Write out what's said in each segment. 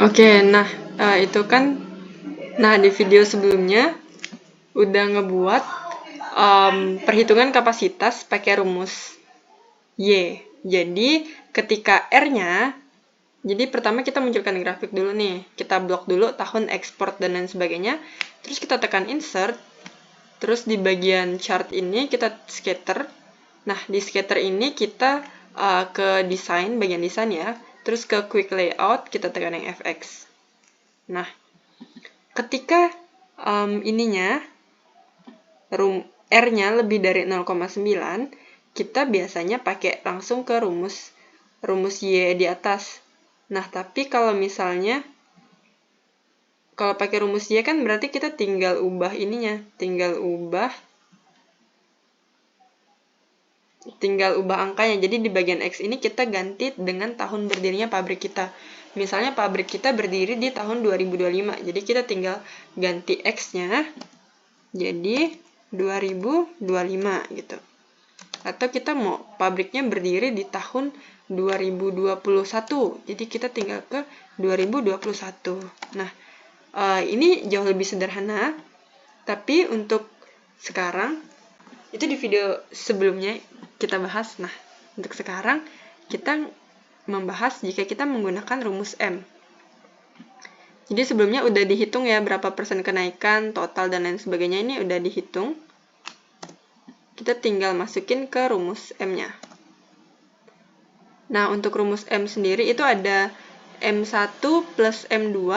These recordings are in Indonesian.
Oke, nah itu kan, di video sebelumnya udah ngebuat perhitungan kapasitas pakai rumus Y. Jadi ketika R-nya, jadi pertama kita munculkan grafik dulu nih, kita blok dulu tahun ekspor dan lain sebagainya, terus kita tekan insert, terus di bagian chart ini kita scatter. Nah di scatter ini kita ke desain, bagian desain ya, terus ke quick layout kita tekan yang FX. Nah ketika ininya R-nya lebih dari 0,9, kita biasanya pakai langsung ke rumus Y di atas. Nah, tapi kalau misalnya kalau pakai rumus Y kan berarti kita tinggal ubah ininya, tinggal ubah angkanya. Jadi di bagian X ini kita ganti dengan tahun berdirinya pabrik kita. Misalnya pabrik kita berdiri di tahun 2025. Jadi kita tinggal ganti X-nya jadi 2025 gitu. Atau kita mau pabriknya berdiri di tahun 2021. Jadi kita tinggal ke 2021. Nah, ini jauh lebih sederhana. Tapi untuk sekarang, itu di video sebelumnya kita bahas. Nah, untuk sekarang kita membahas jika kita menggunakan rumus M. Jadi sebelumnya udah dihitung ya berapa persen kenaikan, total, dan lain sebagainya. Ini udah dihitung. Kita tinggal masukin ke rumus M-nya. Nah, untuk rumus M sendiri itu ada M1 plus M2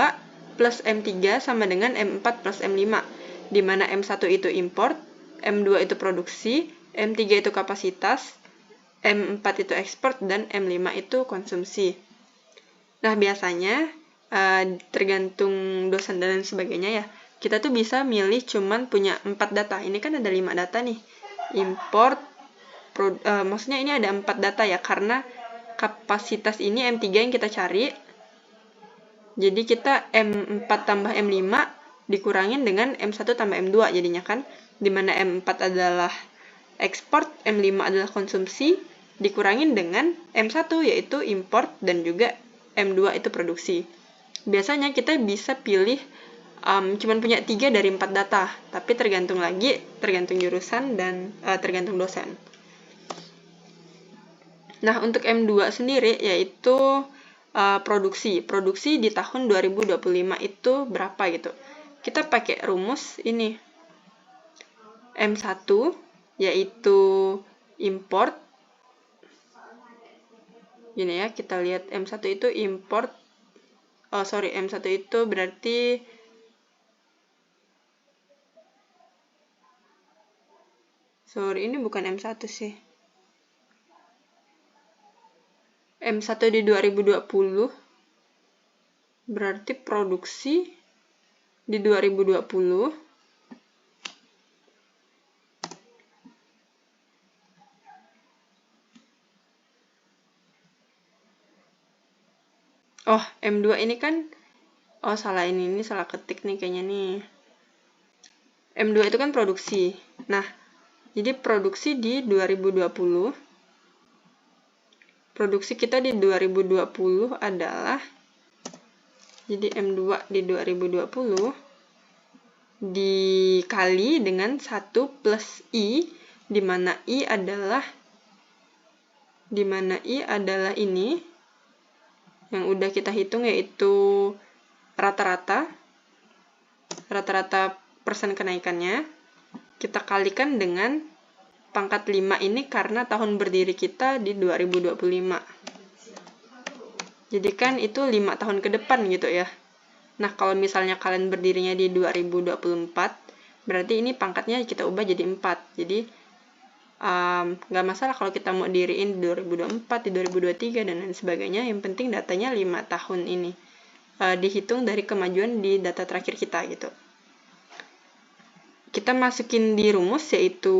plus M3 sama dengan M4 plus M5. Di mana M1 itu import, M2 itu produksi, M3 itu kapasitas, M4 itu ekspor, dan M5 itu konsumsi. Nah, biasanya tergantung dosen dan lain sebagainya ya, kita tuh bisa milih cuman punya 4 data. Ini kan ada 5 data nih. Import, maksudnya ini ada 4 data ya, karena kapasitas ini M3 yang kita cari. Jadi kita M4 tambah M5 dikurangin dengan M1 tambah M2 jadinya kan, dimana M4 adalah ekspor, M5 adalah konsumsi, dikurangin dengan M1 yaitu import, dan juga M2 itu produksi. Biasanya kita bisa pilih cuman punya 3 dari 4 data, tapi tergantung jurusan dan tergantung dosen. Nah, untuk M2 sendiri yaitu produksi. Produksi di tahun 2025 itu berapa gitu. Kita pakai rumus ini. M1 yaitu import. Gini ya, kita lihat M1 itu import. M1 itu berarti ini bukan M1 sih. M1 di 2020 berarti produksi di 2020 M2 ini kan salah, ini salah ketik nih kayaknya nih. M2 itu kan produksi. Nah, jadi produksi di 2020. Produksi kita di 2020 adalah, jadi M2 di 2020 dikali dengan 1 plus I, di mana I adalah ini yang udah kita hitung, yaitu rata-rata persen kenaikannya. Kita kalikan dengan pangkat 5 ini karena tahun berdiri kita di 2025. Jadi kan itu 5 tahun ke depan gitu ya. Nah, kalau misalnya kalian berdirinya di 2024, berarti ini pangkatnya kita ubah jadi 4. Jadi nggak masalah kalau kita mau diriin di 2024, di 2023, dan lain sebagainya. Yang penting datanya 5 tahun ini dihitung dari kemajuan di data terakhir kita gitu. Kita masukin di rumus yaitu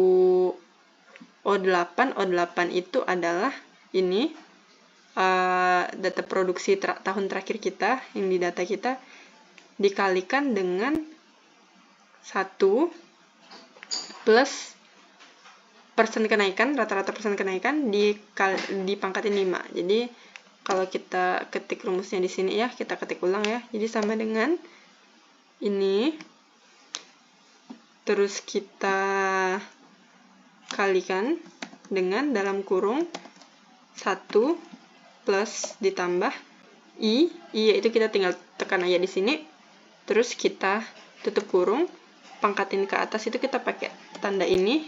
O8. O8 itu adalah ini data produksi tahun terakhir kita yang di data kita, dikalikan dengan 1 plus persen kenaikan, rata-rata persen kenaikan dipangkatin 5. Jadi Kalau kita ketik rumusnya di sini ya, kita ketik ulang ya. Jadi sama dengan ini. Terus kita kalikan dengan dalam kurung 1 plus ditambah I yaitu kita tinggal tekan aja di sini. Terus kita tutup kurung, pangkatin ke atas itu kita pakai tanda ini.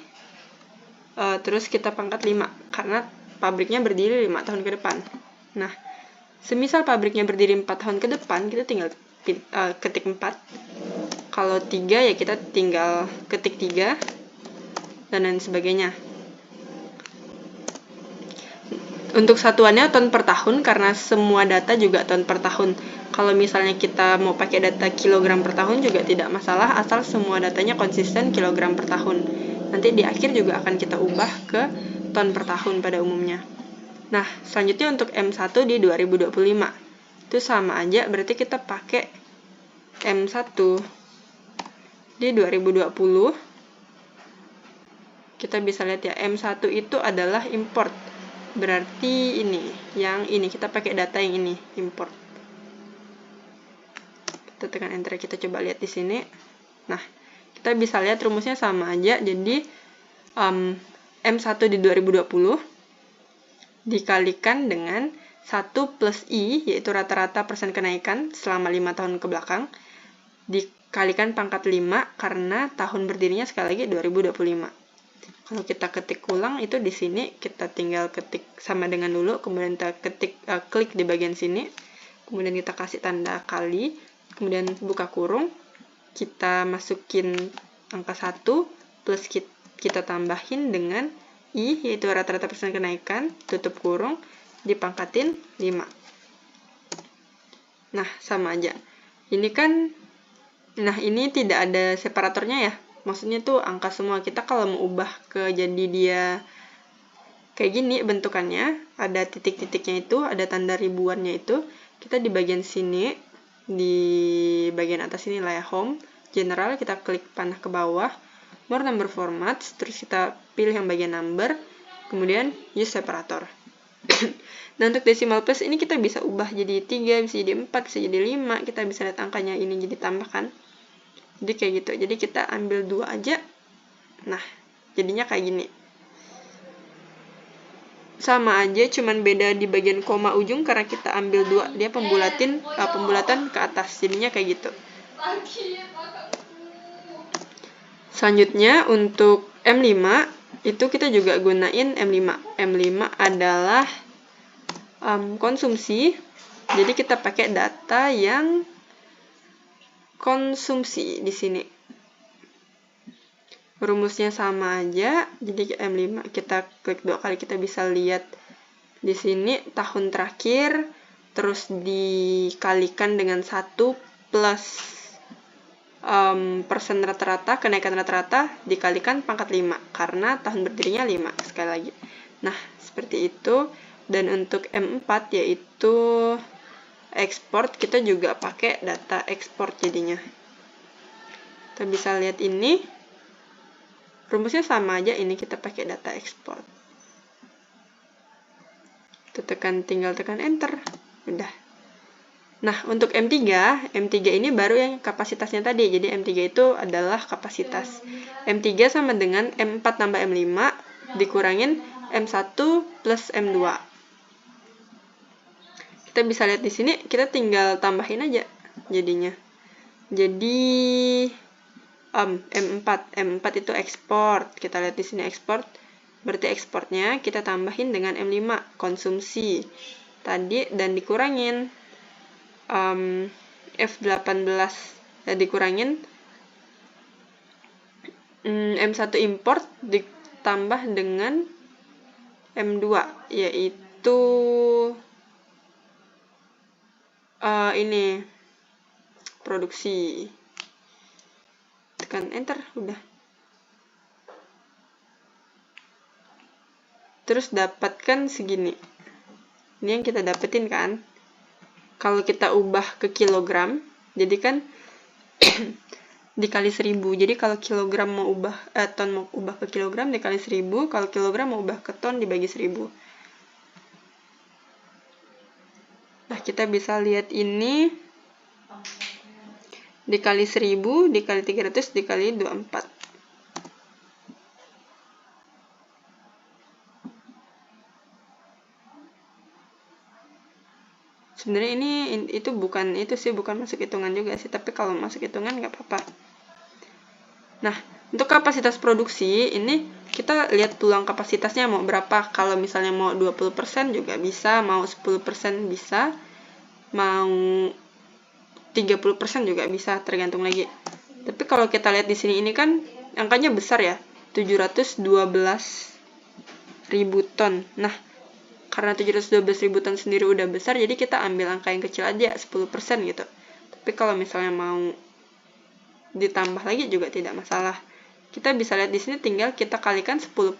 Terus kita pangkat 5 karena pabriknya berdiri 5 tahun ke depan. Nah, semisal pabriknya berdiri 4 tahun ke depan, kita tinggal ketik 4. Kalau 3 ya kita tinggal ketik 3 dan lain sebagainya. Untuk satuannya ton per tahun karena semua data juga ton per tahun. Kalau misalnya kita mau pakai data kilogram per tahun juga tidak masalah asal semua datanya konsisten kilogram per tahun. Nanti di akhir juga akan kita ubah ke ton per tahun pada umumnya. Nah, selanjutnya untuk M1 di 2025. Itu sama aja, berarti kita pakai M1 di 2020. Kita bisa lihat ya, M1 itu adalah import. Berarti yang ini kita pakai data yang ini, import. Kita tekan enter, kita coba lihat di sini. Nah, kita bisa lihat rumusnya sama aja. Jadi M1 di 2020 dikalikan dengan 1 plus I, yaitu rata-rata persen kenaikan selama 5 tahun ke belakang, dikalikan pangkat 5 karena tahun berdirinya sekali lagi 2025. Kalau kita ketik ulang itu di sini kita tinggal ketik sama dengan dulu, kemudian kita ketik klik di bagian sini, kemudian kita kasih tanda kali, kemudian buka kurung, kita masukin angka 1 plus kita tambahin dengan I, yaitu rata-rata persen kenaikan, tutup kurung, dipangkatin 5. Nah, sama aja. Ini kan, nah ini tidak ada separatornya ya. Maksudnya tuh angka semua. Kita kalau mau ubah ke jadi dia kayak gini bentukannya, ada titik-titiknya itu, ada tanda ribuannya itu, kita di bagian sini, di bagian atas ini lah ya, home, general, kita klik panah ke bawah, more number formats, terus kita pilih yang bagian number, kemudian use separator. Nah, untuk decimal place ini kita bisa ubah jadi 3, bisa jadi 4, bisa jadi 5, kita bisa lihat angkanya ini jadi tambahkan. Jadi kayak gitu, jadi kita ambil 2 aja, nah jadinya kayak gini. Sama aja, cuman beda di bagian koma ujung karena kita ambil 2, dia pembulatan ke atas, jadinya kayak gitu. Selanjutnya untuk M5 itu kita juga gunain M5. M5 adalah konsumsi. Jadi kita pakai data yang konsumsi di sini. Rumusnya sama aja. Jadi M5 kita klik 2 kali, kita bisa lihat di sini tahun terakhir, terus dikalikan dengan 1 plus persen rata-rata, kenaikan rata-rata dikalikan pangkat 5 karena tahun berdirinya 5 sekali lagi. Nah, seperti itu. Dan untuk M4 yaitu ekspor, kita juga pakai data ekspor jadinya. Kita bisa lihat ini rumusnya sama aja, ini kita pakai data ekspor. Kita tinggal tekan enter, udah. Nah, untuk M3 ini baru yang kapasitasnya tadi. Jadi M3 itu adalah kapasitas. M3 sama dengan M4 tambah M5 dikurangin M1 plus M2. Kita bisa lihat di sini, kita tinggal tambahin aja jadinya. Jadi M4 itu ekspor. Kita lihat di sini ekspor. Berarti ekspornya kita tambahin dengan M5 konsumsi tadi dan dikurangin F18 dikurangin M1 import ditambah dengan M2 yaitu ini produksi. Tekan enter, udah. Terus dapatkan segini. Ini yang kita dapetin kan. Kalau kita ubah ke kilogram, jadi kan dikali 1000. Jadi kalau kilogram mau ubah ton mau ubah ke kilogram dikali 1000, kalau kilogram mau ubah ke ton dibagi 1000. kita bisa lihat ini dikali 1000, dikali 300, dikali 24. Sebenarnya itu bukan masuk hitungan juga sih, tapi kalau masuk hitungan nggak apa-apa. Nah, untuk kapasitas produksi ini kita lihat peluang kapasitasnya mau berapa. Kalau misalnya mau 20% juga bisa, mau 10% bisa, mau 30% juga bisa, tergantung lagi. Tapi kalau kita lihat di sini ini kan angkanya besar ya, 712.000 ton. Nah, karena 712.000 ton sendiri udah besar, jadi kita ambil angka yang kecil aja, 10% gitu. Tapi kalau misalnya mau ditambah lagi juga tidak masalah. Kita bisa lihat di sini tinggal kita kalikan 10%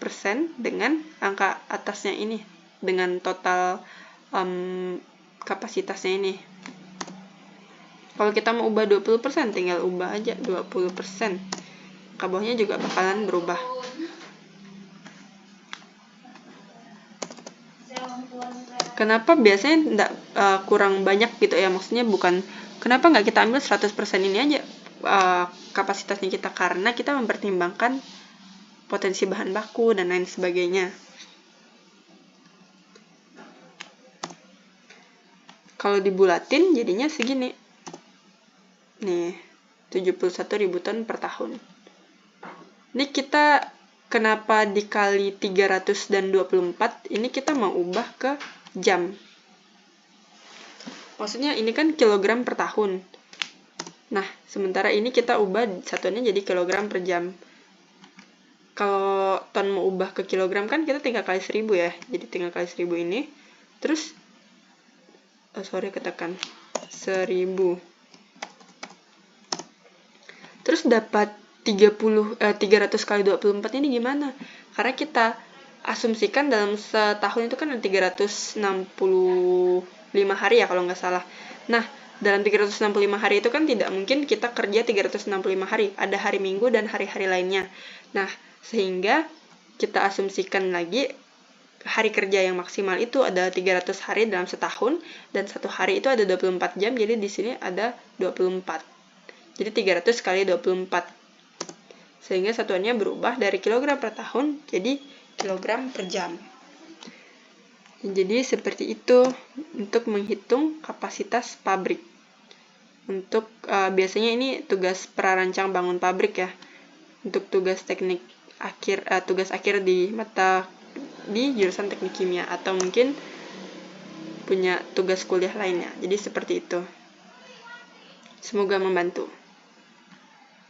dengan angka atasnya ini, dengan total kapasitasnya ini. Kalau kita mau ubah 20%, tinggal ubah aja 20%. Angka bawahnya juga bakalan berubah. Kenapa biasanya enggak kurang banyak gitu ya? Maksudnya bukan, kenapa nggak kita ambil 100% ini aja kapasitasnya kita? Karena kita mempertimbangkan potensi bahan baku dan lain sebagainya. Kalau dibulatin jadinya segini. Nih, 71.000 ton per tahun. Ini kita kenapa dikali 300 dan 24? Ini kita mau ubah ke jam. Maksudnya ini kan kilogram per tahun. Nah, sementara ini kita ubah satuannya jadi kilogram per jam. Kalau ton mau ubah ke kilogram kan kita tinggal kali 1000 ya. Jadi tinggal kali 1000 ini. Terus ketekan 1000. Terus dapat 300 kali 24 ini gimana? Karena kita asumsikan dalam setahun itu kan ada 365 hari ya kalau nggak salah. Nah, dalam 365 hari itu kan tidak mungkin kita kerja 365 hari. Ada hari Minggu dan hari-hari lainnya. Nah, sehingga kita asumsikan lagi hari kerja yang maksimal itu ada 300 hari dalam setahun, dan satu hari itu ada 24 jam, jadi di sini ada 24. Jadi 300 kali 24. Sehingga satuannya berubah dari kilogram per tahun jadi kilogram per jam. Jadi seperti itu untuk menghitung kapasitas pabrik. Untuk biasanya ini tugas prarancang bangun pabrik ya. Untuk tugas teknik tugas akhir di jurusan teknik kimia, atau mungkin punya tugas kuliah lainnya. Jadi seperti itu. Semoga membantu.